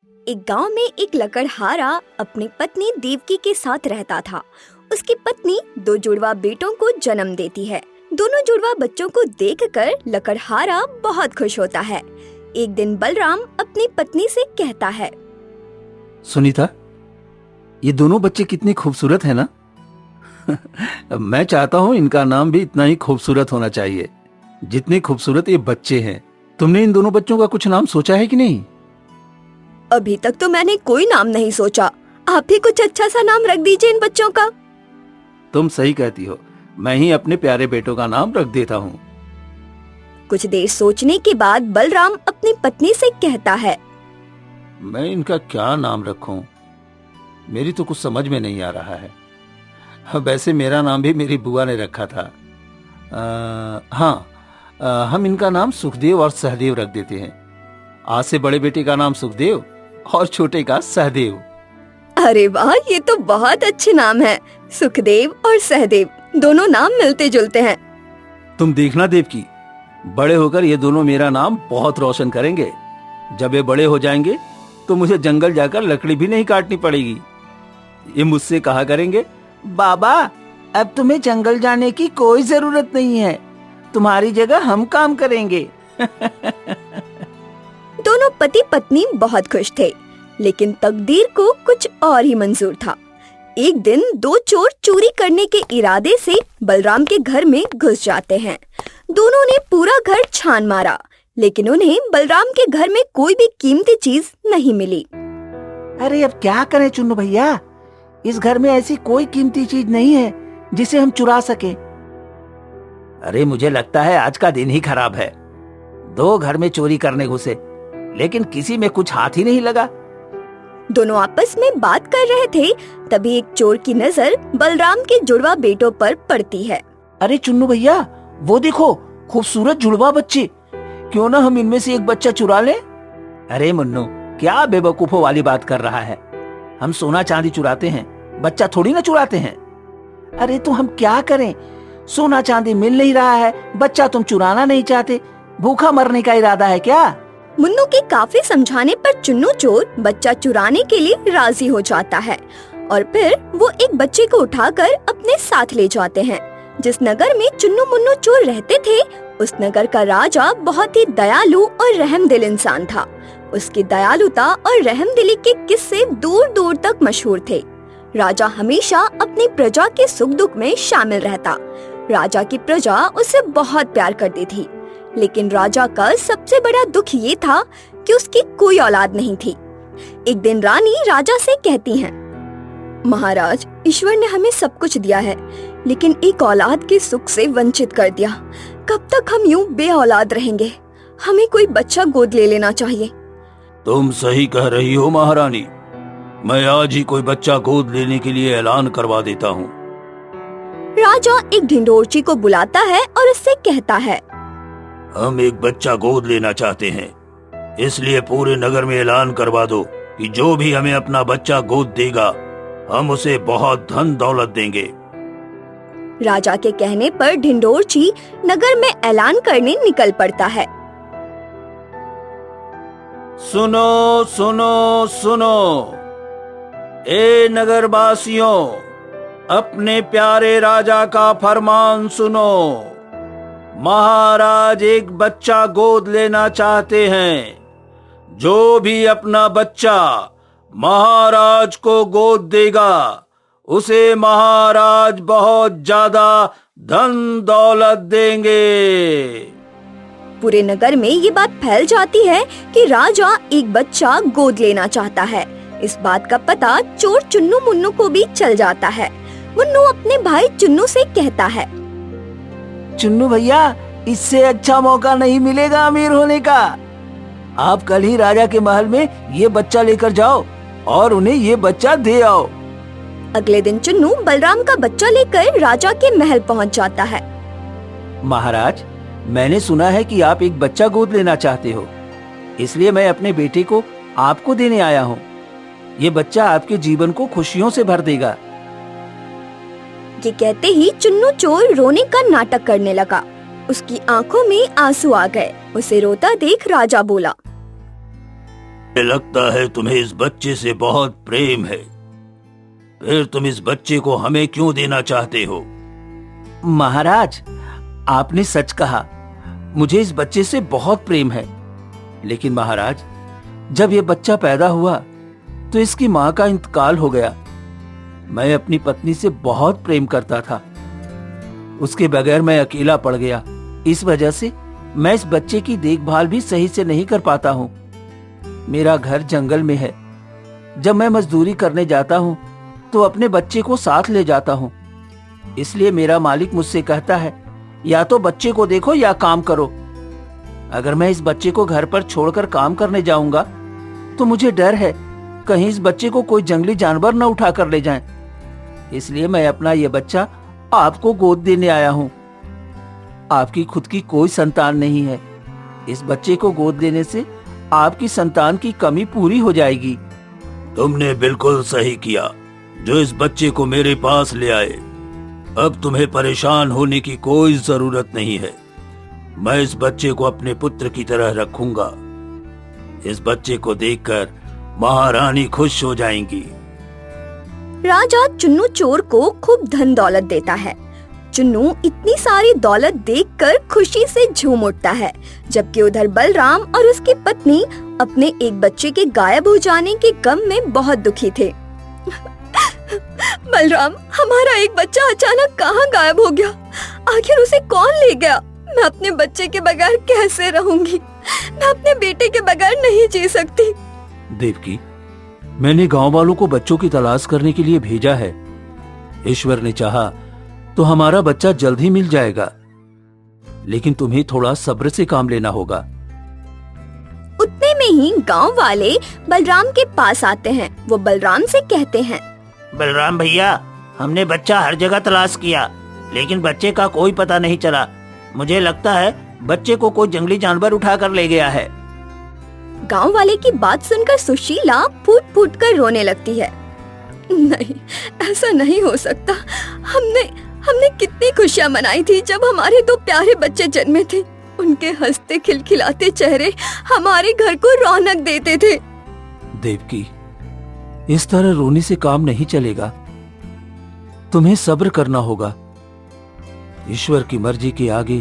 एक गांव में एक लकड़हारा अपनी पत्नी देवकी के साथ रहता था। उसकी पत्नी दो जुड़वा बेटों को जन्म देती है। दोनों जुड़वा बच्चों को देखकर लकड़हारा बहुत खुश होता है। एक दिन बलराम अपनी पत्नी से कहता है, सुनीता, ये दोनों बच्चे कितने खूबसूरत हैं ना। मैं चाहता हूँ इनका नाम भी इतना ही खूबसूरत होना चाहिए जितने खूबसूरत ये बच्चे हैं। तुमने इन दोनों बच्चों का कुछ नाम सोचा है कि नहीं? अभी तक तो मैंने कोई नाम नहीं सोचा। आप ही कुछ अच्छा सा नाम रख दीजिए इन बच्चों का। तुम सही कहती हो, मैं ही अपने प्यारे बेटों का नाम रख देता हूँ। कुछ देर सोचने के बाद बलराम अपनी पत्नी से कहता है, मैं इनका क्या नाम रखूं? मेरी तो कुछ समझ में नहीं आ रहा है। वैसे मेरा नाम भी मेरी बुआ ने रखा था। हम इनका नाम सुखदेव और सहदेव रख देते हैं। आज से बड़े बेटे का नाम सुखदेव और छोटे का सहदेव। अरे वाह, ये तो बहुत अच्छे नाम है। सुखदेव और सहदेव दोनों नाम मिलते जुलते हैं। तुम देखना देवकी, बड़े होकर ये दोनों मेरा नाम बहुत रोशन करेंगे। जब ये बड़े हो जाएंगे तो मुझे जंगल जाकर लकड़ी भी नहीं काटनी पड़ेगी। ये मुझसे कहा करेंगे, बाबा अब तुम्हें जंगल जाने की कोई जरूरत नहीं है, तुम्हारी जगह हम काम करेंगे। दोनों पति पत्नी बहुत खुश थे, लेकिन तकदीर को कुछ और ही मंजूर था। एक दिन दो चोर चोरी करने के इरादे से बलराम के घर में घुस जाते हैं। दोनों ने पूरा घर छान मारा, लेकिन उन्हें बलराम के घर में कोई भी कीमती चीज नहीं मिली। अरे अब क्या करें चुन्नू भैया, इस घर में ऐसी कोई कीमती चीज नहीं है जिसे हम चुरा सके। अरे मुझे लगता है आज का दिन ही खराब है। दो घर में चोरी करने घुसे, लेकिन किसी में कुछ हाथ ही नहीं लगा। दोनों आपस में बात कर रहे थे, तभी एक चोर की नजर बलराम के जुड़वा बेटों पर पड़ती है। अरे चुन्नू भैया, वो देखो खूबसूरत जुड़वा बच्चे, क्यों ना हम इनमें से एक बच्चा चुरा लें? अरे मुन्नू, क्या बेवकूफों वाली बात कर रहा है। हम सोना चांदी चुराते हैं, बच्चा थोड़ी ना चुराते हैं। अरे तो हम क्या करें, सोना चांदी मिल नहीं रहा है, बच्चा तुम चुराना नहीं चाहते, भूखा मरने का इरादा है क्या? मुन्नू के काफी समझाने पर चुन्नू चोर बच्चा चुराने के लिए राजी हो जाता है और फिर वो एक बच्चे को उठाकर अपने साथ ले जाते हैं। जिस नगर में चुन्नू मुन्नू चोर रहते थे, उस नगर का राजा बहुत ही दयालु और रहमदिल इंसान था। उसकी दयालुता और रहमदिली के किस्से दूर दूर तक मशहूर थे। राजा हमेशा अपनी प्रजा के सुख दुख में शामिल रहता। राजा की प्रजा उसे बहुत प्यार करती थी, लेकिन राजा का सबसे बड़ा दुख ये था कि उसकी कोई औलाद नहीं थी। एक दिन रानी राजा से कहती हैं, महाराज, ईश्वर ने हमें सब कुछ दिया है, लेकिन एक औलाद के सुख से वंचित कर दिया। कब तक हम यूं बे औलाद रहेंगे? हमें कोई बच्चा गोद ले लेना चाहिए। तुम सही कह रही हो महारानी, मैं आज ही कोई बच्चा गोद लेने के लिए ऐलान करवा देता हूँ। राजा एक ढिंडोरची को बुलाता है और उससे कहता है, हम एक बच्चा गोद लेना चाहते हैं, इसलिए पूरे नगर में ऐलान करवा दो कि जो भी हमें अपना बच्चा गोद देगा, हम उसे बहुत धन दौलत देंगे। राजा के कहने पर ढिंडोरची नगर में ऐलान करने निकल पड़ता है। सुनो सुनो सुनो, ए नगरवासियों, अपने प्यारे राजा का फरमान सुनो। महाराज एक बच्चा गोद लेना चाहते हैं। जो भी अपना बच्चा महाराज को गोद देगा, उसे महाराज बहुत ज्यादा धन दौलत देंगे। पूरे नगर में ये बात फैल जाती है कि राजा एक बच्चा गोद लेना चाहता है। इस बात का पता चोर चुन्नू मुन्नू को भी चल जाता है। मुन्नू अपने भाई चुन्नू से कहता है, चुन्नू भैया, इससे अच्छा मौका नहीं मिलेगा अमीर होने का। आप कल ही राजा के महल में ये बच्चा लेकर जाओ और उन्हें ये बच्चा दे आओ। अगले दिन चुन्नू बलराम का बच्चा लेकर राजा के महल पहुंच जाता है। महाराज, मैंने सुना है कि आप एक बच्चा गोद लेना चाहते हो, इसलिए मैं अपने बेटे को आपको देने आया हूँ। ये बच्चा आपके जीवन को खुशियों से भर देगा। ये कहते ही चुन्नू चोर रोने का नाटक करने लगा। उसकी आंखों में आंसू आ गए। उसे रोता देख राजा बोला, मुझे लगता है तुम्हें इस बच्चे से बहुत प्रेम है। फिर तुम इस बच्चे को हमें क्यों देना चाहते हो? महाराज, आपने सच कहा, मुझे इस बच्चे से बहुत प्रेम है। लेकिन महाराज, जब यह बच्चा पैदा हुआ तो इसकी मां का इंतकाल हो गया। मैं अपनी पत्नी से बहुत प्रेम करता था। उसके बगैर मैं अकेला पड़ गया। इस वजह से मैं इस बच्चे की देखभाल भी सही से नहीं कर पाता हूँ। मेरा घर जंगल में है। जब मैं मजदूरी करने जाता हूँ तो अपने बच्चे को साथ ले जाता हूँ। इसलिए मेरा मालिक मुझसे कहता है, या तो बच्चे को देखो या काम करो। अगर मैं इस बच्चे को घर पर छोड़कर काम करने जाऊंगा तो मुझे डर है कहीं इस बच्चे को कोई जंगली जानवर न उठा कर ले जाए। इसलिए मैं अपना ये बच्चा आपको गोद देने आया हूँ। आपकी खुद की कोई संतान नहीं है। इस बच्चे को गोद देने से आपकी संतान की कमी पूरी हो जाएगी। तुमने बिल्कुल सही किया जो इस बच्चे को मेरे पास ले आए। अब तुम्हें परेशान होने की कोई जरूरत नहीं है। मैं इस बच्चे को अपने पुत्र की तरह रखूंगा। इस बच्चे को देखकर महारानी खुश हो जाएंगी। राजा चुन्नू चोर को खूब धन दौलत देता है। चुन्नू इतनी सारी दौलत देखकर खुशी से झूम उठता है, जबकि उधर बलराम और उसकी पत्नी अपने एक बच्चे के गायब हो जाने के गम में बहुत दुखी थे। बलराम, हमारा एक बच्चा अचानक कहाँ गायब हो गया? आखिर उसे कौन ले गया? मैं अपने बच्चे के बगैर कैसे रहूंगी? मैं अपने बेटे के बगैर नहीं जी सकती। देवकी, मैंने गांव वालों को बच्चों की तलाश करने के लिए भेजा है। ईश्वर ने चाहा तो हमारा बच्चा जल्द ही मिल जाएगा, लेकिन तुम्हें थोड़ा सब्र से काम लेना होगा। उतने में ही गांव वाले बलराम के पास आते हैं। वो बलराम से कहते हैं, बलराम भैया, हमने बच्चा हर जगह तलाश किया, लेकिन बच्चे का कोई पता नहीं चला। मुझे लगता है बच्चे को कोई जंगली जानवर उठा कर ले गया है। गांव वाले की बात सुनकर सुशीला फूट फूट कर रोने लगती है। नहीं, ऐसा नहीं हो सकता। हमने कितनी खुशियां मनाई थी जब हमारे दो प्यारे बच्चे जन्मे थे। उनके हंसते खिलखिलाते चेहरे हमारे घर को रौनक देते थे। देवकी, इस तरह रोने से काम नहीं चलेगा। तुम्हें सब्र करना होगा। ईश्वर की मर्जी के आगे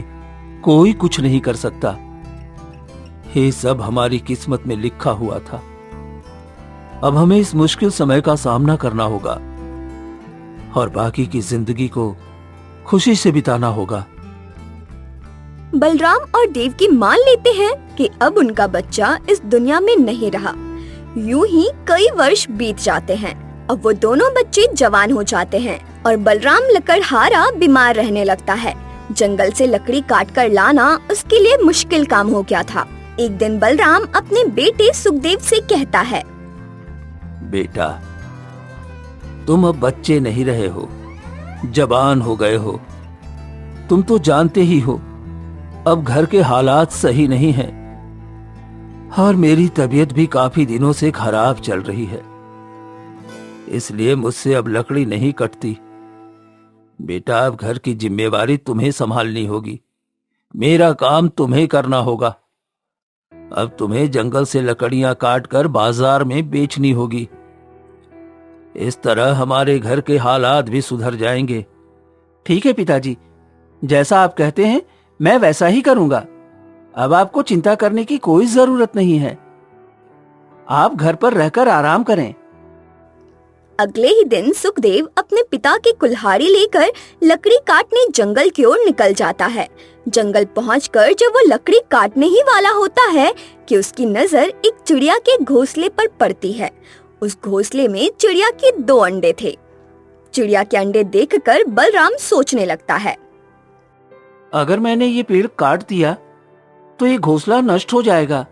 कोई कुछ नहीं कर सकता। ये सब हमारी किस्मत में लिखा हुआ था। अब हमें इस मुश्किल समय का सामना करना होगा और बाकी की जिंदगी को खुशी से बिताना होगा। बलराम और देवकी मान लेते हैं कि अब उनका बच्चा इस दुनिया में नहीं रहा। यूं ही कई वर्ष बीत जाते हैं। अब वो दोनों बच्चे जवान हो जाते हैं और बलराम लकड़हारा बीमार रहने लगता है। जंगल से लकड़ी काट कर लाना उसके लिए मुश्किल काम हो गया था। एक दिन बलराम अपने बेटे सुखदेव से कहता है, बेटा, तुम अब बच्चे नहीं रहे हो, जवान हो गए हो। तुम तो जानते ही हो अब घर के हालात सही नहीं हैं और मेरी तबीयत भी काफी दिनों से खराब चल रही है। इसलिए मुझसे अब लकड़ी नहीं कटती। बेटा, अब घर की जिम्मेवारी तुम्हें संभालनी होगी। मेरा काम तुम्हें करना होगा। अब तुम्हें जंगल से लकड़ियां काट कर बाजार में बेचनी होगी। इस तरह हमारे घर के हालात भी सुधर जाएंगे। ठीक है पिताजी, जैसा आप कहते हैं मैं वैसा ही करूंगा। अब आपको चिंता करने की कोई जरूरत नहीं है। आप घर पर रहकर आराम करें। अगले ही दिन सुखदेव अपने पिता की कुल्हाड़ी लेकर लकड़ी काटने जंगल की ओर निकल जाता है। जंगल पहुंचकर जब वो लकड़ी काटने ही वाला होता है कि उसकी नजर एक चिड़िया के घोंसले पर पड़ती है। उस घोंसले में चिड़िया के 2 अंडे थे। चिड़िया के अंडे देखकर बलराम सोचने लगता है, अगर मैंने ये पेड़ काट दिया तो ये घोंसला नष्ट हो जाएगा।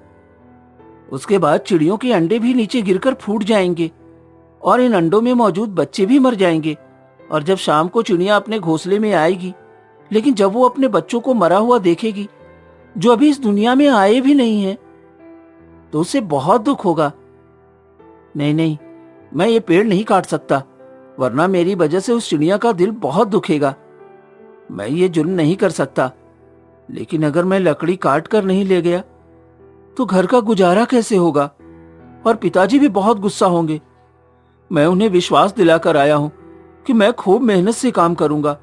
उसके बाद चिड़ियों के अंडे भी नीचे गिरकर फूट जाएंगे और इन अंडों में मौजूद बच्चे भी मर जाएंगे। और जब शाम को चिड़िया अपने घोंसले में आएगी, लेकिन जब वो अपने बच्चों को मरा हुआ देखेगी जो अभी इस दुनिया में आए भी नहीं है, तो उसे बहुत दुख होगा। नहीं, मैं ये पेड़ नहीं काट सकता, वरना मेरी वजह से उस चिड़िया का दिल बहुत दुखेगा। मैं ये जुर्म नहीं कर सकता। लेकिन अगर मैं लकड़ी काट कर नहीं ले गया तो घर का गुजारा कैसे होगा? और पिताजी भी बहुत गुस्सा होंगे। मैं उन्हें विश्वास दिलाकर आया हूं कि मैं खूब मेहनत से काम करूंगा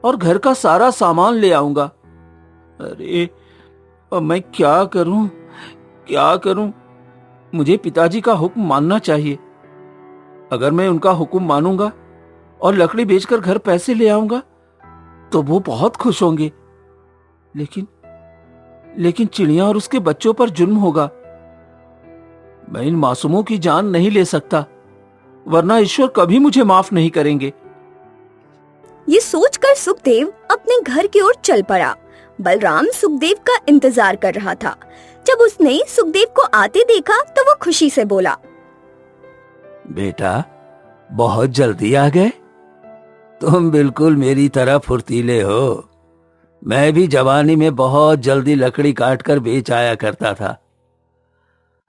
और घर का सारा सामान ले आऊंगा। अरे अब मैं क्या करूं, क्या करूं? मुझे पिताजी का हुक्म मानना चाहिए। अगर मैं उनका हुक्म मानूंगा और लकड़ी बेचकर घर पैसे ले आऊंगा तो वो बहुत खुश होंगे। लेकिन चिड़िया और उसके बच्चों पर जुल्म होगा। मैं इन मासूमों की जान नहीं ले सकता, वरना ईश्वर कभी मुझे माफ नहीं करेंगे। ये सोचकर सुखदेव अपने घर की ओर चल पड़ा। बलराम सुखदेव का इंतजार कर रहा था। जब उसने सुखदेव को आते देखा तो वो खुशी से बोला, बेटा, बहुत जल्दी आ गए। तुम बिल्कुल मेरी तरह फुर्तीले हो। मैं भी जवानी में बहुत जल्दी लकड़ी काटकर बेच आया करता था।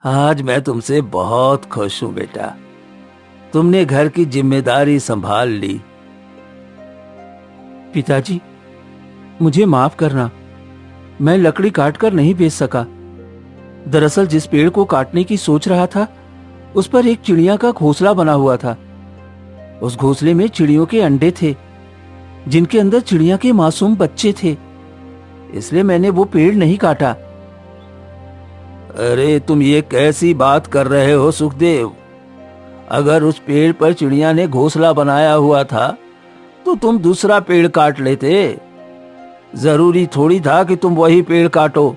आज मैं तुमसे बहुत खुश हूं बेटा। तुमने घर की जिम्मेदारी संभाल ली। पिताजी, मुझे माफ करना। मैं लकड़ी काटकर नहीं बेच सका। दरअसल जिस पेड़ को काटने की सोच रहा था उस पर एक चिड़िया का घोंसला बना हुआ था। उस घोंसले में चिड़ियों के अंडे थे जिनके अंदर चिड़िया के मासूम बच्चे थे, इसलिए मैंने वो पेड़ नहीं काटा। अरे तुम ये कैसी बात कर रहे हो सुखदेव? अगर उस पेड़ पर चिड़िया ने घोंसला बनाया हुआ था तो तुम दूसरा पेड़ काट लेते। जरूरी थोड़ी था कि तुम वही पेड़ काटो।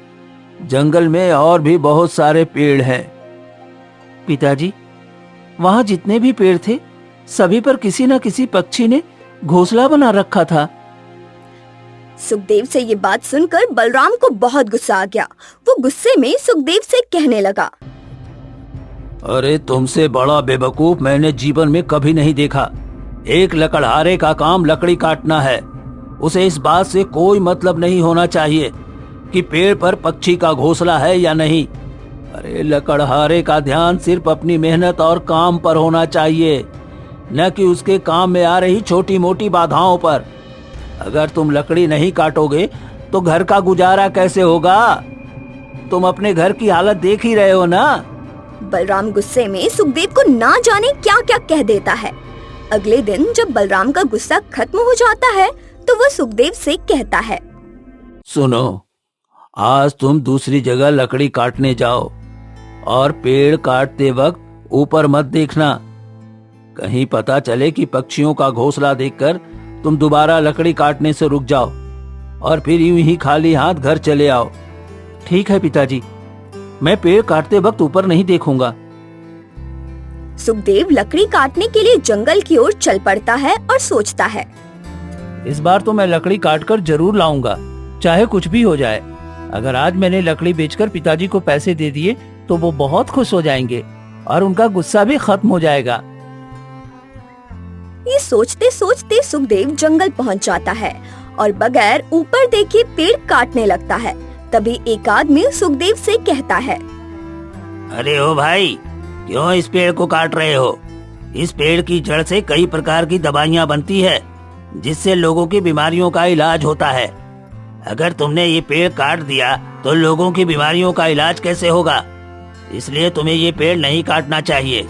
जंगल में और भी बहुत सारे पेड़ हैं। पिताजी, वहां जितने भी पेड़ थे सभी पर किसी न किसी पक्षी ने घोंसला बना रखा था। सुखदेव से ये बात सुनकर बलराम को बहुत गुस्सा आ गया। वो गुस्से में सुखदेव से कहने लगा, अरे तुमसे बड़ा बेवकूफ मैंने जीवन में कभी नहीं देखा। एक लकड़हारे का काम लकड़ी काटना है। उसे इस बात से कोई मतलब नहीं होना चाहिए कि पेड़ पर पक्षी का घोंसला है या नहीं। अरे लकड़हारे का ध्यान सिर्फ अपनी मेहनत और काम पर होना चाहिए, न कि उसके काम में आ रही छोटी मोटी बाधाओं पर। अगर तुम लकड़ी नहीं काटोगे तो घर का गुजारा कैसे होगा? तुम अपने घर की हालत देख ही रहे हो ना। बलराम गुस्से में सुखदेव को ना जाने क्या क्या कह देता है। अगले दिन जब बलराम का गुस्सा खत्म हो जाता है तो वो सुखदेव से कहता है, सुनो, आज तुम दूसरी जगह लकड़ी काटने जाओ और पेड़ काटते वक्त ऊपर मत देखना। कहीं पता चले कि पक्षियों का घोंसला देखकर तुम दोबारा लकड़ी काटने से रुक जाओ और फिर यूं ही खाली हाथ घर चले आओ। ठीक है पिताजी, मैं पेड़ काटते वक्त ऊपर नहीं देखूंगा। सुखदेव लकड़ी काटने के लिए जंगल की ओर चल पड़ता है और सोचता है, इस बार तो मैं लकड़ी काटकर जरूर लाऊंगा, चाहे कुछ भी हो जाए। अगर आज मैंने लकड़ी बेचकर पिताजी को पैसे दे दिए तो वो बहुत खुश हो जाएंगे और उनका गुस्सा भी खत्म हो जाएगा। ये सोचते सोचते सुखदेव जंगल पहुंच जाता है और बगैर ऊपर देखे पेड़ काटने लगता है। तभी एक आदमी सुखदेव से कहता है, अरे ओ भाई, क्यों इस पेड़ को काट रहे हो? इस पेड़ की जड़ से कई प्रकार की दवाइयाँ बनती है जिससे लोगों की बीमारियों का इलाज होता है। अगर तुमने ये पेड़ काट दिया तो लोगों की बीमारियों का इलाज कैसे होगा? इसलिए तुम्हें ये पेड़ नहीं काटना चाहिए।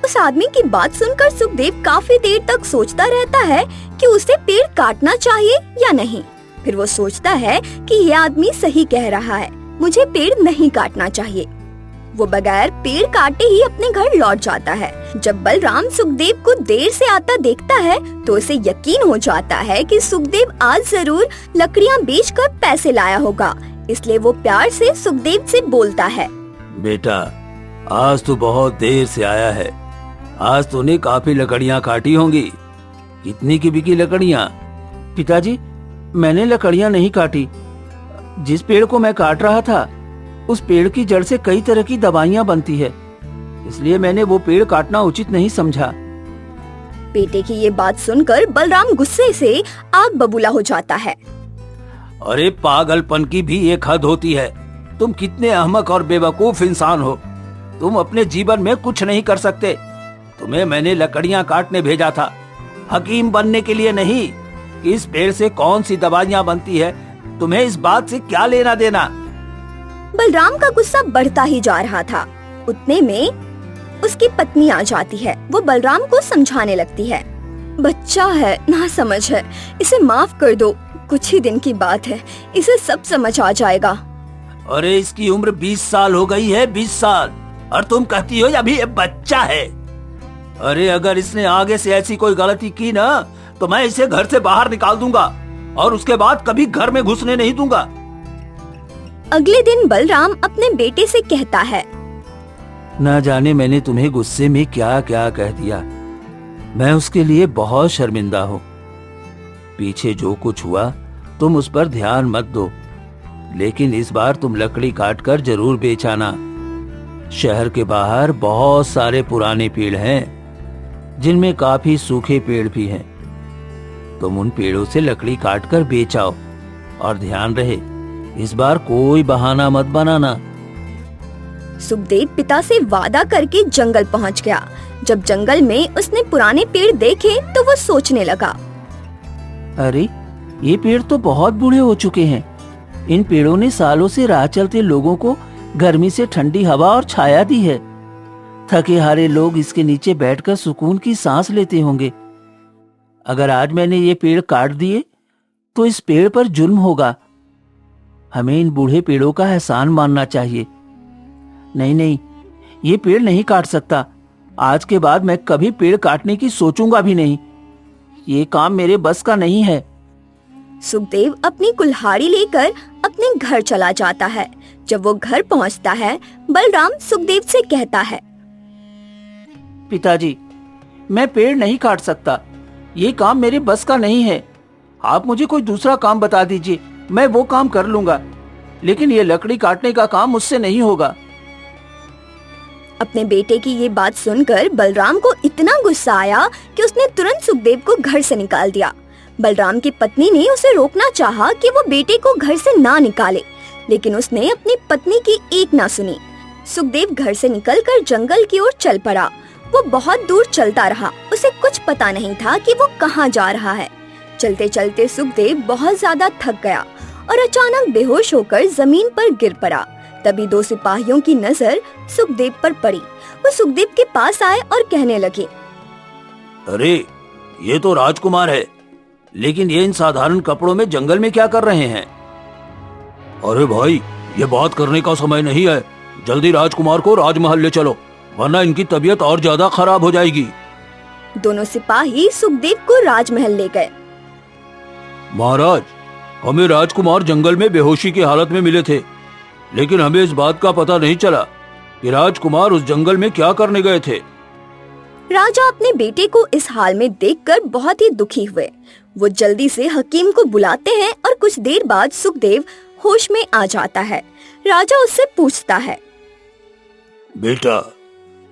उस आदमी की बात सुनकर सुखदेव काफी देर तक सोचता रहता है कि उसे पेड़ काटना चाहिए या नहीं। फिर वो सोचता है कि ये आदमी सही कह रहा है, मुझे पेड़ नहीं काटना चाहिए। वो बगैर पेड़ काटे ही अपने घर लौट जाता है। जब बलराम सुखदेव को देर से आता देखता है तो उसे यकीन हो जाता है कि सुखदेव आज जरूर लकड़ियाँ बेचकर पैसे लाया होगा। इसलिए वो प्यार से सुखदेव से बोलता है, बेटा, आज तो बहुत देर से आया है। आज तूने काफी लकड़ियाँ काटी होंगी। कितनी की बिकी लकड़ियाँ? पिताजी, मैंने लकड़ियाँ नहीं काटी। जिस पेड़ को मैं काट रहा था उस पेड़ की जड़ से कई तरह की दवाइयाँ बनती है, इसलिए मैंने वो पेड़ काटना उचित नहीं समझा। बेटे की ये बात सुनकर बलराम गुस्से से आग बबूला हो जाता है। अरे पागलपन की भी एक हद होती है। तुम कितने अहमक और बेवकूफ इंसान हो। तुम अपने जीवन में कुछ नहीं कर सकते। तुम्हें मैंने लकड़ियाँ काटने भेजा था, हकीम बनने के लिए नहीं कि इस पेड़ से कौन सी दवाइयाँ बनती है। तुम्हें इस बात से क्या लेना देना? बलराम का गुस्सा बढ़ता ही जा रहा था। उतने में उसकी पत्नी आ जाती है। वो बलराम को समझाने लगती है, बच्चा है, ना समझ है, इसे माफ कर दो, कुछ ही दिन की बात है, इसे सब समझ आ जाएगा। अरे इसकी उम्र 20 साल हो गई है, 20 साल, और तुम कहती हो अभी ये बच्चा है। अरे अगर इसने आगे से ऐसी कोई गलती की ना तो मैं इसे घर से बाहर निकाल दूंगा और उसके बाद कभी घर में घुसने नहीं दूंगा। अगले दिन बलराम अपने बेटे से कहता है, ना जाने मैंने तुम्हें गुस्से में क्या क्या कह दिया, मैं उसके लिए बहुत शर्मिंदा हूँ। पीछे जो कुछ हुआ तुम उस पर ध्यान मत दो, लेकिन इस बार तुम लकड़ी काट कर जरूर बेच आना। शहर के बाहर बहुत सारे पुराने पेड़ हैं जिनमें काफी सूखे पेड़ भी हैं। तुम उन पेड़ों से लकड़ी काट कर बेच आओ, और ध्यान रहे इस बार कोई बहाना मत बनाना। सुखदेव पिता से वादा करके जंगल पहुंच गया। जब जंगल में उसने पुराने पेड़ देखे तो वो सोचने लगा, अरे ये पेड़ तो बहुत बूढ़े हो चुके हैं। इन पेड़ों ने सालों से राह चलते लोगों को गर्मी से ठंडी हवा और छाया दी है। थके हारे लोग इसके नीचे बैठकर सुकून की सांस लेते होंगे। अगर आज मैंने ये पेड़ काट दिए तो इस पेड़ पर जुल्म होगा। हमें इन बूढ़े पेड़ों का एहसान मानना चाहिए। नहीं नहीं, ये पेड़ नहीं काट सकता। आज के बाद मैं कभी पेड़ काटने की सोचूंगा भी नहीं। ये काम मेरे बस का नहीं है। सुखदेव अपनी कुल्हाड़ी लेकर अपने घर चला जाता है। जब वो घर पहुंचता है, बलराम सुखदेव से कहता है, पिताजी, मैं पेड़ नहीं काट सकता। ये काम मेरे बस का नहीं है। आप मुझे कोई दूसरा काम बता दीजिए, मैं वो काम कर लूंगा, लेकिन ये लकड़ी काटने का काम मुझसे नहीं होगा। अपने बेटे की ये बात सुनकर बलराम को इतना गुस्सा आया कि उसने तुरंत सुखदेव को घर से निकाल दिया। बलराम की पत्नी ने उसे रोकना चाहा कि वो बेटे को घर से ना निकाले, लेकिन उसने अपनी पत्नी की एक ना सुनी। सुखदेव घर से निकलकर जंगल की ओर चल पड़ा। वो बहुत दूर चलता रहा। उसे कुछ पता नहीं था कि वो कहाँ जा रहा है। चलते चलते सुखदेव बहुत ज्यादा थक गया और अचानक बेहोश होकर जमीन पर गिर पड़ा। तभी दो सिपाहियों की नजर सुखदेव पर पड़ी। वो सुखदेव के पास आए और कहने लगे, अरे ये तो राजकुमार है, लेकिन ये इन साधारण कपड़ों में जंगल में क्या कर रहे हैं? अरे भाई, ये बात करने का समय नहीं है। जल्दी राजकुमार को राजमहल ले चलो, वरना इनकी तबीयत और ज्यादा खराब हो जाएगी। दोनों सिपाही सुखदेव को राजमहल ले गए। महाराज, हमें राजकुमार जंगल में बेहोशी की हालत में मिले थे, लेकिन हमें इस बात का पता नहीं चला कि राजकुमार उस जंगल में क्या करने गए थे। राजा अपने बेटे को इस हाल में देखकर बहुत ही दुखी हुए। वो जल्दी से हकीम को बुलाते हैं और कुछ देर बाद सुखदेव होश में आ जाता है। राजा उससे पूछता है, बेटा,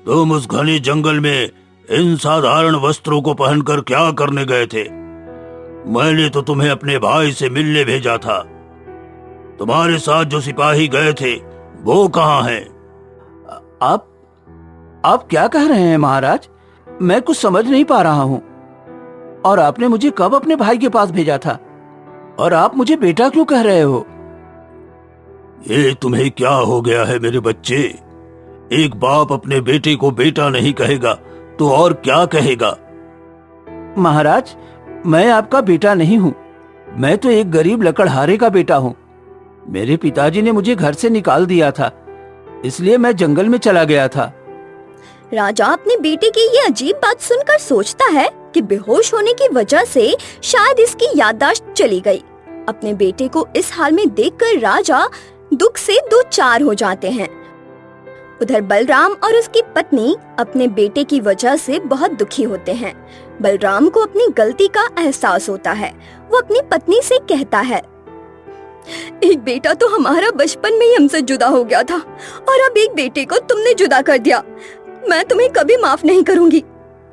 तुम उस घने जंगल में इन साधारण वस्त्रों को पहनकर क्या करने गए थे? मैंने तो तुम्हें अपने भाई से मिलने भेजा था। तुम्हारे साथ जो सिपाही गए थे वो कहाँ हैं? आप क्या कह रहे हैं महाराज? मैं कुछ समझ नहीं पा रहा हूँ। और आपने मुझे कब अपने भाई के पास भेजा था? और आप मुझे बेटा क्यों कह रहे हो? ये तुम्हें क्या हो गया है मेरे बच्चे? एक बाप अपने बेटे को बेटा नहीं कहेगा तो और क्या कहेगा? महाराज, मैं आपका बेटा नहीं हूँ। मैं तो एक गरीब लकड़हारे का बेटा हूँ। मेरे पिताजी ने मुझे घर से निकाल दिया था, इसलिए मैं जंगल में चला गया था। राजा अपने बेटे की ये अजीब बात सुनकर सोचता है कि बेहोश होने की वजह से शायद इसकी याददाश्त चली गई। अपने बेटे को इस हाल में देखकर राजा दुख से दो चार हो जाते हैं। उधर बलराम और उसकी पत्नी अपने बेटे की वजह से बहुत दुखी होते हैं। बलराम को अपनी गलती का एहसास होता है। वो अपनी पत्नी से कहता है, एक बेटा तो हमारा बचपन में ही हमसे जुदा हो गया था और अब एक बेटे को तुमने जुदा कर दिया। मैं तुम्हें कभी माफ नहीं करूंगी।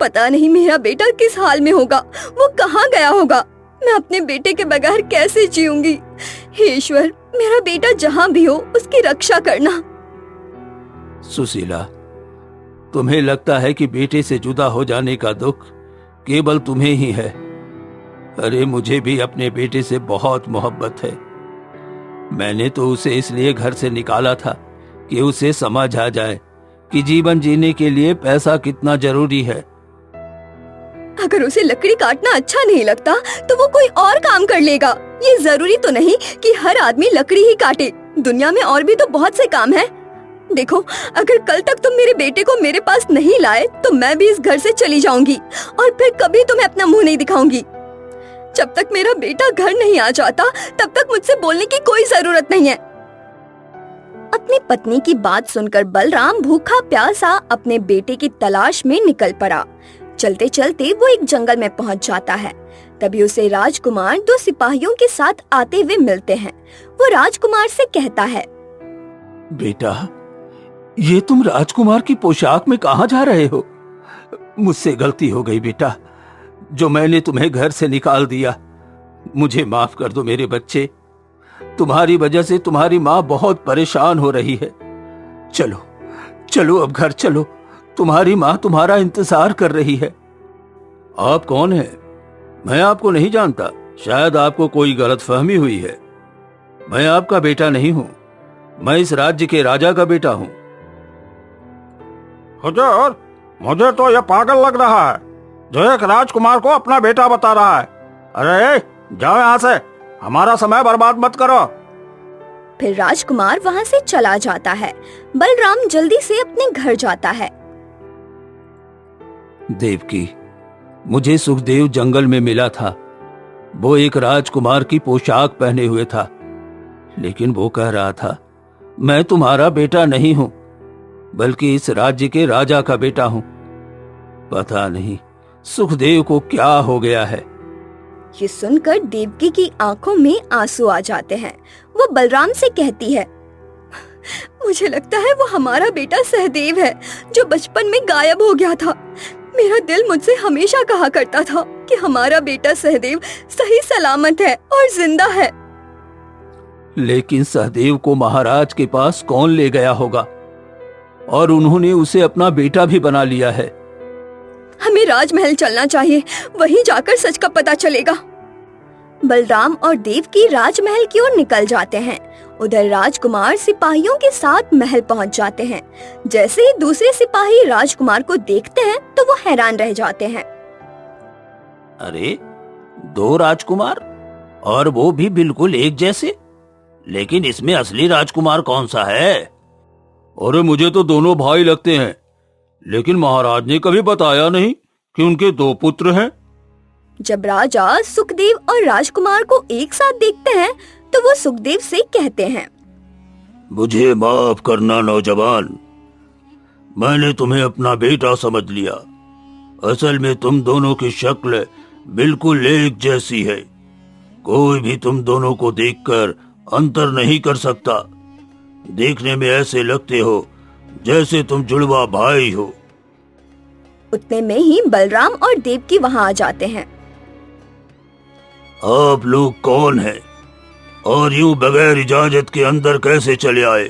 पता नहीं मेरा बेटा किस हाल में होगा, वो कहाँ गया होगा। मैं अपने बेटे के बगैर कैसे जीऊंगी। हे ईश्वर, मेरा बेटा जहाँ भी हो उसकी रक्षा करना। सुशीला, तुम्हें लगता है कि बेटे से जुदा हो जाने का दुख केवल तुम्हें ही है। अरे मुझे भी अपने बेटे से बहुत मोहब्बत है। मैंने तो उसे इसलिए घर से निकाला था कि उसे समझ आ जाए कि जीवन जीने के लिए पैसा कितना जरूरी है। अगर उसे लकड़ी काटना अच्छा नहीं लगता तो वो कोई और काम कर लेगा। ये जरूरी तो नहीं कि हर आदमी लकड़ी ही काटे। दुनिया में और भी तो बहुत से काम हैं। देखो, अगर कल तक तुम मेरे बेटे को मेरे पास नहीं लाए तो मैं भी इस घर से चली जाऊंगी और फिर कभी तुम्हें अपना मुंह नहीं दिखाऊंगी। जब तक मेरा बेटा घर नहीं आ जाता तब तक मुझसे बोलने की कोई जरूरत नहीं है। अपनी पत्नी की बात सुनकर बलराम भूखा प्यासा अपने बेटे की तलाश में निकल पड़ा। चलते चलते वो एक जंगल में पहुंच जाता है। तभी उसे राजकुमार दो सिपाहियों के साथ आते हुए मिलते हैं। वो राजकुमार से कहता है, बेटा, ये तुम राजकुमार की पोशाक में कहाँ जा रहे हो? मुझसे गलती हो गई बेटा, जो मैंने तुम्हें घर से निकाल दिया। मुझे माफ कर दो मेरे बच्चे। तुम्हारी वजह से तुम्हारी माँ बहुत परेशान हो रही है। चलो चलो अब घर चलो, तुम्हारी माँ तुम्हारा इंतजार कर रही है। आप कौन हैं? मैं आपको नहीं जानता। शायद आपको कोई गलतफहमी हुई है। मैं आपका बेटा नहीं हूँ। मैं इस राज्य के राजा का बेटा हूँ। हुजूर, मुझे तो यह पागल लग रहा है जो एक राजकुमार को अपना बेटा बता रहा है। अरे जाओ यहाँ से, हमारा समय बर्बाद मत करो। फिर राजकुमार वहाँ से चला जाता है। बलराम जल्दी से अपने घर जाता है। देवकी, मुझे सुखदेव जंगल में मिला था। वो एक राजकुमार की पोशाक पहने हुए था, लेकिन वो कह रहा था मैं तुम्हारा बेटा नहीं हूं, बल्कि इस राज्य के राजा का बेटा हूं। पता नहीं सुखदेव को क्या हो गया है। ये सुनकर देवकी की आंखों में आंसू आ जाते हैं। वो बलराम से कहती है, मुझे लगता है वो हमारा बेटा सहदेव है, जो बचपन में गायब हो गया था। मेरा दिल मुझसे हमेशा कहा करता था कि हमारा बेटा सहदेव सही सलामत है और जिंदा है। लेकिन सहदेव को महाराज के पास कौन ले गया होगा, और उन्होंने उसे अपना बेटा भी बना लिया है। हमें राजमहल चलना चाहिए, वहीं जाकर सच का पता चलेगा। बलराम और देवकी राजमहल की ओर निकल जाते हैं। उधर राजकुमार सिपाहियों के साथ महल पहुंच जाते हैं। जैसे ही दूसरे सिपाही राजकुमार को देखते हैं तो वो हैरान रह जाते हैं। अरे, दो राजकुमार, और वो भी बिल्कुल एक जैसे। लेकिन इसमें असली राजकुमार कौन सा है? अरे, मुझे तो दोनों भाई लगते हैं, लेकिन महाराज ने कभी बताया नहीं कि उनके दो पुत्र हैं। जब राजा सुखदेव और राजकुमार को एक साथ देखते हैं तो वो सुखदेव से कहते हैं, मुझे माफ करना नौजवान, मैंने तुम्हें अपना बेटा समझ लिया। असल में तुम दोनों की शक्ल बिल्कुल एक जैसी है। कोई भी तुम दोनों को देखकर अंतर नहीं कर सकता। देखने में ऐसे लगते हो जैसे तुम जुड़वा भाई हो। उतने में ही बलराम और देवकी वहाँ आ जाते हैं। आप लोग कौन हैं और यूं बगैर इजाजत के अंदर कैसे चले आए?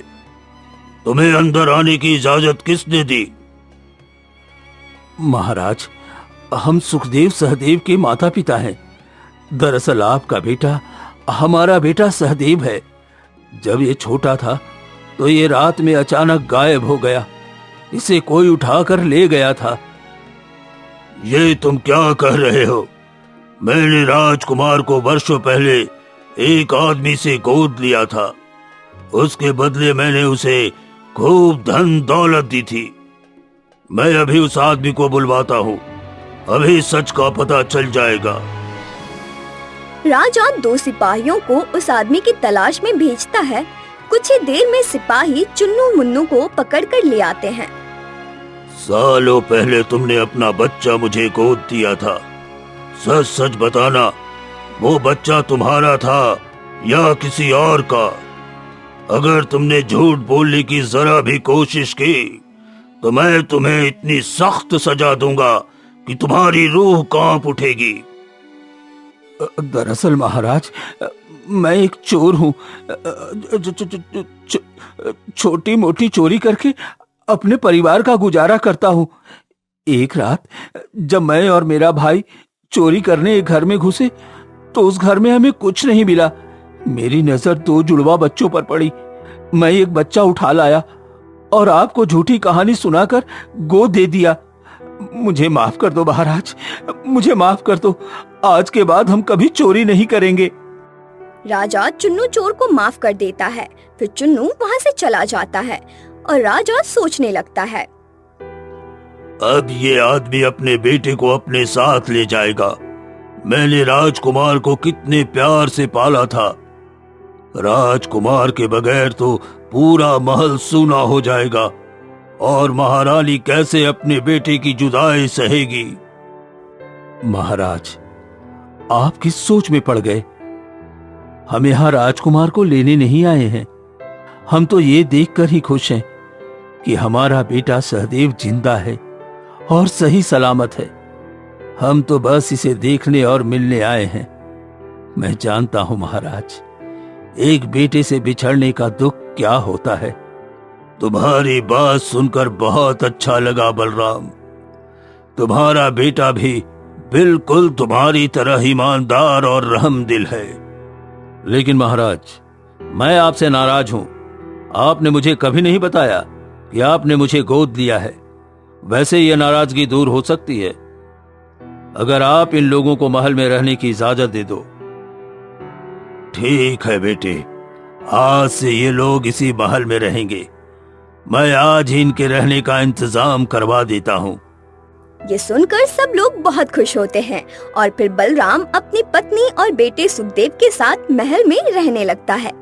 तुम्हें अंदर आने की इजाजत किसने दी? महाराज, हम सुखदेव सहदेव के माता पिता हैं। दरअसल आपका बेटा हमारा बेटा सहदेव है। जब ये छोटा था तो ये रात में अचानक गायब हो गया। इसे कोई उठाकर ले गया था। ये तुम क्या कह रहे हो? मैंने राजकुमार को वर्षों पहले एक आदमी से गोद लिया था। उसके बदले मैंने उसे खूब धन दौलत दी थी। मैं अभी उस आदमी को बुलवाता हूँ। अभी सच का पता चल जाएगा। राजा दो सिपाहियों को उस आदमी की तलाश में भेजता है। कुछ ही देर में सिपाही चुन्नू मुन्नू को पकड़कर ले आते हैं। सालों पहले तुमने अपना बच्चा मुझे गोद दिया था। सच सच बताना, वो बच्चा तुम्हारा था या किसी और का? अगर तुमने झूठ बोलने की जरा भी कोशिश की तो मैं तुम्हें इतनी सख्त सजा दूंगा कि तुम्हारी रूह कांप उठेगी। दरअसल महाराज, मैं एक चोर हूँ। छोटी मोटी चोरी करके अपने परिवार का गुजारा करता हूँ। एक रात जब मैं और मेरा भाई चोरी करने एक घर में घुसे तो उस घर में हमें कुछ नहीं मिला। मेरी नजर दो जुड़वा बच्चों पर पड़ी। मैं एक बच्चा उठा लाया और आपको झूठी कहानी सुनाकर गोद दे दिया। मुझे माफ कर दो महाराज, मुझे माफ कर दो। आज के बाद हम कभी चोरी नहीं करेंगे। राजा चुन्नू चोर को माफ कर देता है। फिर चुन्नू वहाँ से चला जाता है और राजा सोचने लगता है। अब ये आदमी अपने बेटे को अपने साथ ले जाएगा। मैंने राजकुमार को कितने प्यार से पाला था। राजकुमार के बगैर तो पूरा महल सूना हो जाएगा और महारानी कैसे अपने बेटे की जुदाई सहेगी। महाराज, आप किस सोच में पड़ गए? हम यहाँ राजकुमार को लेने नहीं आए हैं। हम तो ये देखकर ही खुश हैं कि हमारा बेटा सहदेव जिंदा है और सही सलामत है। हम तो बस इसे देखने और मिलने आए हैं। मैं जानता हूं महाराज, एक बेटे से बिछड़ने का दुख क्या होता है। तुम्हारी बात सुनकर बहुत अच्छा लगा बलराम। तुम्हारा बेटा भी बिल्कुल तुम्हारी तरह ईमानदार और रहमदिल है। लेकिन महाराज, मैं आपसे नाराज हूं। आपने मुझे कभी नहीं बताया कि आपने मुझे गोद लिया है। वैसे ये नाराजगी दूर हो सकती है अगर आप इन लोगों को महल में रहने की इजाजत दे दो। ठीक है बेटे, आज से ये लोग इसी महल में रहेंगे। मैं आज ही इनके रहने का इंतजाम करवा देता हूँ। ये सुनकर सब लोग बहुत खुश होते हैं और फिर बलराम अपनी पत्नी और बेटे सुखदेव के साथ महल में रहने लगता है।